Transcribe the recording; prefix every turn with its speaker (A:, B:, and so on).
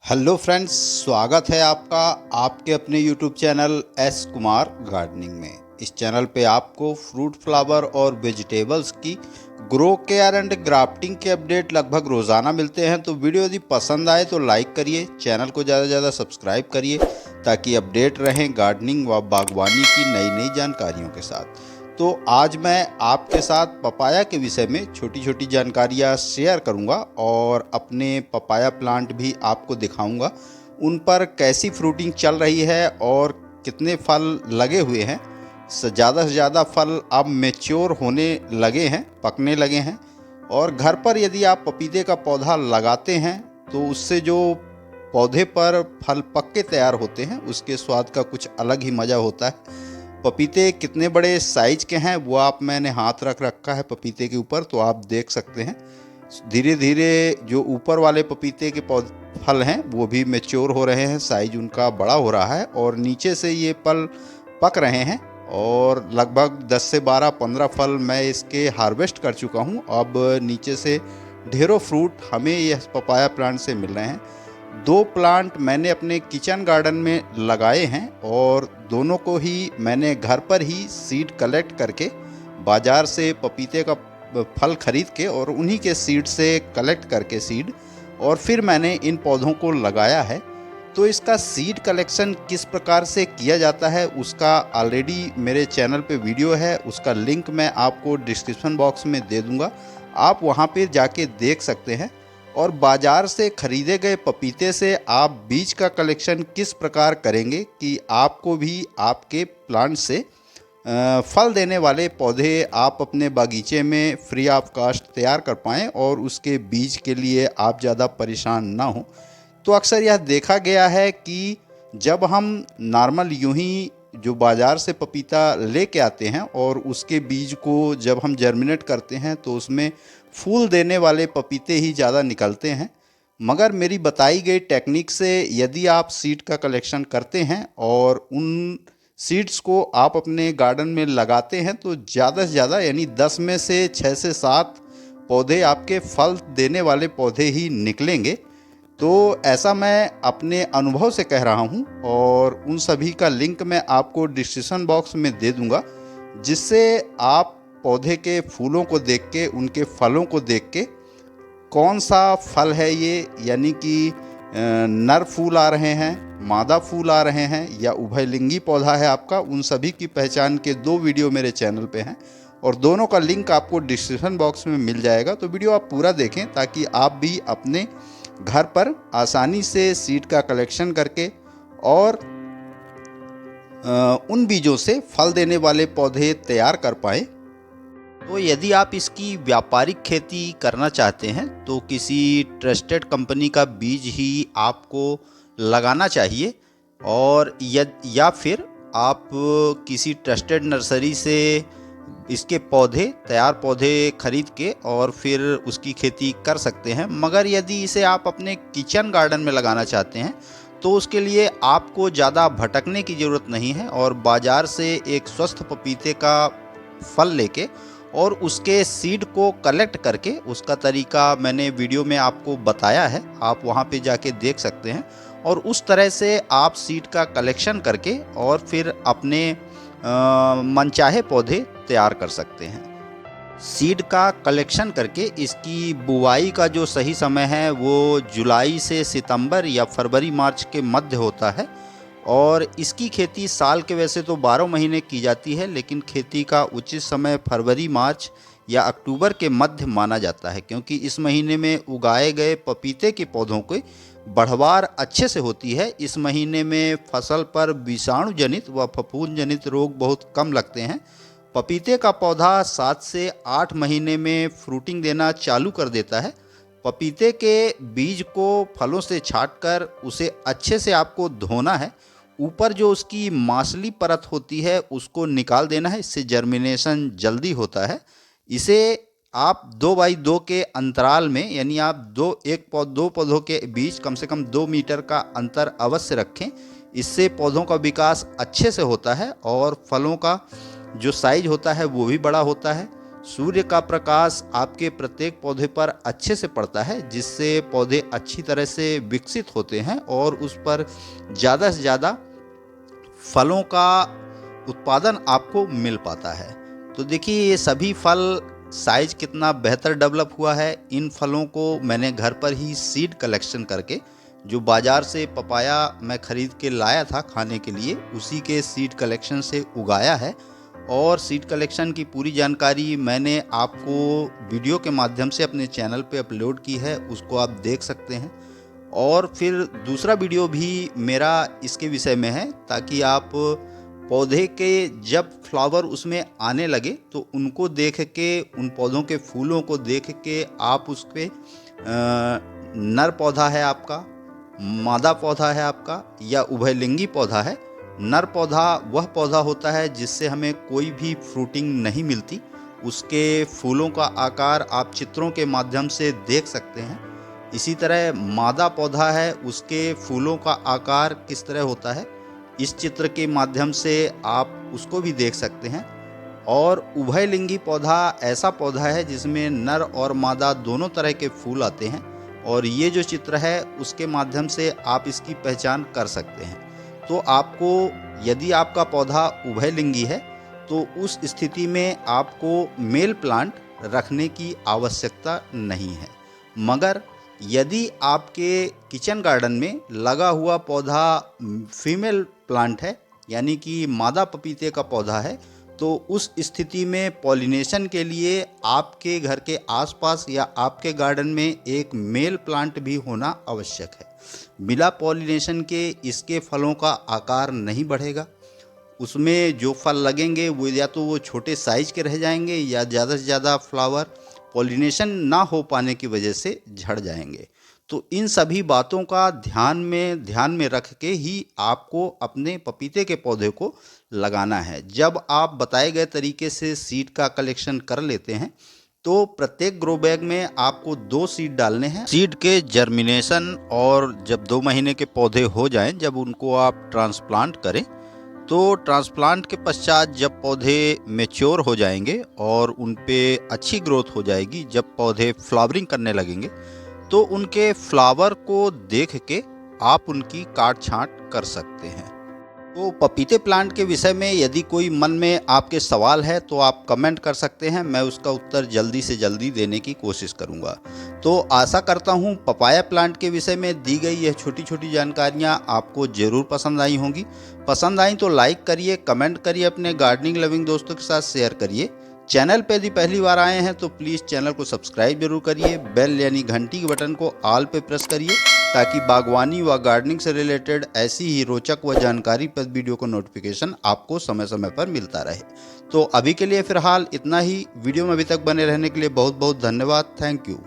A: Hello friends, स्वागत है आपका आपके अपने YouTube channel S Kumar gardening में। इस चैनल पे आपको फ्रूट फ्लावर और वेजिटेबल्स की ग्रो केयर एंड ग्राफ्टिंग के अपडेट लगभग रोज़ाना मिलते हैं। तो वीडियो यदि पसंद आए तो लाइक करिए, चैनल को ज़्यादा से ज़्यादा सब्सक्राइब करिए ताकि अपडेट रहें गार्डनिंग व बागवानी की नई नई जानकारियों के साथ। तो आज मैं आपके साथ पपाया के विषय में छोटी छोटी जानकारियाँ शेयर करूँगा और अपने पपाया प्लांट भी आपको दिखाऊँगा, उन पर कैसी फ्रूटिंग चल रही है और कितने फल लगे हुए हैं। ज़्यादा से ज़्यादा फल अब मैच्योर होने लगे हैं, पकने लगे हैं। और घर पर यदि आप पपीते का पौधा लगाते हैं तो उससे जो पौधे पर फल पक के तैयार होते हैं उसके स्वाद का कुछ अलग ही मज़ा होता है। पपीते कितने बड़े साइज़ के हैं वो मैंने हाथ रख रखा है पपीते के ऊपर, तो आप देख सकते हैं। धीरे धीरे जो ऊपर वाले पपीते के फल हैं वो भी मैच्योर हो रहे हैं, साइज उनका बड़ा हो रहा है और नीचे से ये फल पक रहे हैं। और लगभग 10 से 12-15 फल मैं इसके हार्वेस्ट कर चुका हूँ। अब नीचे से ढेरों फ्रूट हमें यह पपाया प्लांट से मिल रहे हैं। 2 प्लांट मैंने अपने किचन गार्डन में लगाए हैं और दोनों को ही मैंने घर पर ही सीड कलेक्ट करके बाज़ार से पपीते का फल खरीद के और उन्हीं के सीड से कलेक्ट करके सीड और फिर मैंने इन पौधों को लगाया है। तो इसका सीड कलेक्शन किस प्रकार से किया जाता है उसका ऑलरेडी मेरे चैनल पे वीडियो है, उसका लिंक मैं आपको डिस्क्रिप्शन बॉक्स में दे दूँगा, आप वहाँ पे जाके देख सकते हैं। और बाज़ार से ख़रीदे गए पपीते से आप बीज का कलेक्शन किस प्रकार करेंगे कि आपको भी आपके प्लांट से फल देने वाले पौधे आप अपने बागीचे में फ्री ऑफ कास्ट तैयार कर पाएँ और उसके बीज के लिए आप ज़्यादा परेशान ना हो। तो अक्सर यह देखा गया है कि जब हम नॉर्मल यूं ही जो बाज़ार से पपीता लेके आते हैं और उसके बीज को जब हम जर्मिनेट करते हैं तो उसमें फूल देने वाले पपीते ही ज़्यादा निकलते हैं। मगर मेरी बताई गई टेक्निक से यदि आप सीड का कलेक्शन करते हैं और उन सीड्स को आप अपने गार्डन में लगाते हैं तो ज़्यादा से ज़्यादा यानी 10 में से 6 से 7 पौधे आपके फल देने वाले पौधे ही निकलेंगे। तो ऐसा मैं अपने अनुभव से कह रहा हूँ और उन सभी का लिंक मैं आपको डिस्क्रिप्शन बॉक्स में दे दूँगा, जिससे आप पौधे के फूलों को देख के, उनके फलों को देख के कौन सा फल है ये, यानी कि नर फूल आ रहे हैं, मादा फूल आ रहे हैं या उभयलिंगी पौधा है आपका, उन सभी की पहचान के 2 वीडियो मेरे चैनल पे हैं और दोनों का लिंक आपको डिस्क्रिप्शन बॉक्स में मिल जाएगा। तो वीडियो आप पूरा देखें ताकि आप भी अपने घर पर आसानी से सीड का कलेक्शन करके और उन बीजों से फल देने वाले पौधे तैयार कर पाएँ। तो यदि आप इसकी व्यापारिक खेती करना चाहते हैं तो किसी ट्रस्टेड कंपनी का बीज ही आपको लगाना चाहिए और या फिर आप किसी ट्रस्टेड नर्सरी से इसके तैयार पौधे खरीद के और फिर उसकी खेती कर सकते हैं। मगर यदि इसे आप अपने किचन गार्डन में लगाना चाहते हैं तो उसके लिए आपको ज़्यादा भटकने की ज़रूरत नहीं है और बाज़ार से एक स्वस्थ पपीते का फल लेके और उसके सीड को कलेक्ट करके, उसका तरीका मैंने वीडियो में आपको बताया है, आप वहाँ पे जाके देख सकते हैं। और उस तरह से आप सीड का कलेक्शन करके और फिर अपने मनचाहे पौधे तैयार कर सकते हैं। सीड का कलेक्शन करके इसकी बुवाई का जो सही समय है वो जुलाई से सितंबर या फरवरी मार्च के मध्य होता है और इसकी खेती साल के वैसे तो 12 महीने की जाती है, लेकिन खेती का उचित समय फरवरी मार्च या अक्टूबर के मध्य माना जाता है, क्योंकि इस महीने में उगाए गए पपीते के पौधों की बढ़वार अच्छे से होती है। इस महीने में फसल पर विषाणु जनित व फफूंद जनित रोग बहुत कम लगते हैं। पपीते का पौधा 7 से 8 महीने में फ्रूटिंग देना चालू कर देता है। पपीते के बीज को फलों से छांटकर उसे अच्छे से आपको धोना है, ऊपर जो उसकी मांसली परत होती है उसको निकाल देना है, इससे जर्मिनेशन जल्दी होता है। इसे आप 2x2 के अंतराल में, यानी आप दो पौधों के बीच कम से कम 2 मीटर का अंतर अवश्य रखें, इससे पौधों का विकास अच्छे से होता है और फलों का जो साइज होता है वो भी बड़ा होता है। सूर्य का प्रकाश आपके प्रत्येक पौधे पर अच्छे से पड़ता है, जिससे पौधे अच्छी तरह से विकसित होते हैं और उस पर ज़्यादा से ज़्यादा फलों का उत्पादन आपको मिल पाता है। तो देखिए ये सभी फल साइज कितना बेहतर डेवलप हुआ है। इन फलों को मैंने घर पर ही सीड कलेक्शन करके, जो बाज़ार से पपाया मैं ख़रीद के लाया था खाने के लिए, उसी के सीड कलेक्शन से उगाया है। और सीड कलेक्शन की पूरी जानकारी मैंने आपको वीडियो के माध्यम से अपने चैनल पे अपलोड की है, उसको आप देख सकते हैं। और फिर दूसरा वीडियो भी मेरा इसके विषय में है, ताकि आप पौधे के जब फ्लावर उसमें आने लगे तो उनको देख के, उन पौधों के फूलों को देख के आप उस पे नर पौधा है आपका, मादा पौधा है आपका, या उभयलिंगी पौधा है। नर पौधा वह पौधा होता है जिससे हमें कोई भी फ्रूटिंग नहीं मिलती। उसके फूलों का आकार आप चित्रों के माध्यम से देख सकते हैं। इसी तरह मादा पौधा है, उसके फूलों का आकार किस तरह होता है, इस चित्र के माध्यम से आप उसको भी देख सकते हैं। और उभयलिंगी पौधा ऐसा पौधा है जिसमें नर और मादा दोनों तरह के फूल आते हैं, और ये जो चित्र है उसके माध्यम से आप इसकी पहचान कर सकते हैं। तो आपको, यदि आपका पौधा उभयलिंगी है तो उस स्थिति में आपको मेल प्लांट रखने की आवश्यकता नहीं है। मगर यदि आपके किचन गार्डन में लगा हुआ पौधा फीमेल प्लांट है, यानी कि मादा पपीते का पौधा है, तो उस स्थिति में पॉलिनेशन के लिए आपके घर के आसपास या आपके गार्डन में एक मेल प्लांट भी होना आवश्यक है। बिना पॉलिनेशन के इसके फलों का आकार नहीं बढ़ेगा। उसमें जो फल लगेंगे वो या तो वो छोटे साइज के रह जाएंगे, या ज़्यादा से ज़्यादा फ्लावर पॉलिनेशन ना हो पाने की वजह से झड़ जाएंगे। तो इन सभी बातों का ध्यान में रख के ही आपको अपने पपीते के पौधे को लगाना है। जब आप बताए गए तरीके से सीड का कलेक्शन कर लेते हैं तो प्रत्येक ग्रो बैग में आपको 2 सीड डालने हैं। सीड के जर्मिनेशन और जब 2 महीने के पौधे हो जाएं, जब उनको आप ट्रांसप्लांट करें, तो ट्रांसप्लांट के पश्चात जब पौधे मैच्योर हो जाएंगे और उन पे अच्छी ग्रोथ हो जाएगी, जब पौधे फ्लावरिंग करने लगेंगे, तो उनके फ्लावर को देख के आप उनकी काट छांट कर सकते हैं। तो पपीते प्लांट के विषय में यदि कोई मन में आपके सवाल है तो आप कमेंट कर सकते हैं, मैं उसका उत्तर जल्दी से जल्दी देने की कोशिश करूंगा। तो आशा करता हूं पपाया प्लांट के विषय में दी गई यह छोटी छोटी जानकारियां आपको ज़रूर पसंद आई होंगी। पसंद आई तो लाइक करिए, कमेंट करिए, अपने गार्डनिंग लविंग दोस्तों के साथ शेयर करिए। चैनल पे यदि पहली बार आए हैं तो प्लीज़ चैनल को सब्सक्राइब जरूर करिए। बेल यानी घंटी के बटन को ऑल पे प्रेस करिए, ताकि बागवानी व गार्डनिंग से रिलेटेड ऐसी ही रोचक व जानकारीप्रद वीडियो को नोटिफिकेशन आपको समय समय पर मिलता रहे। तो अभी के लिए फ़िलहाल इतना ही। वीडियो में अभी तक बने रहने के लिए बहुत बहुत धन्यवाद। Thank you.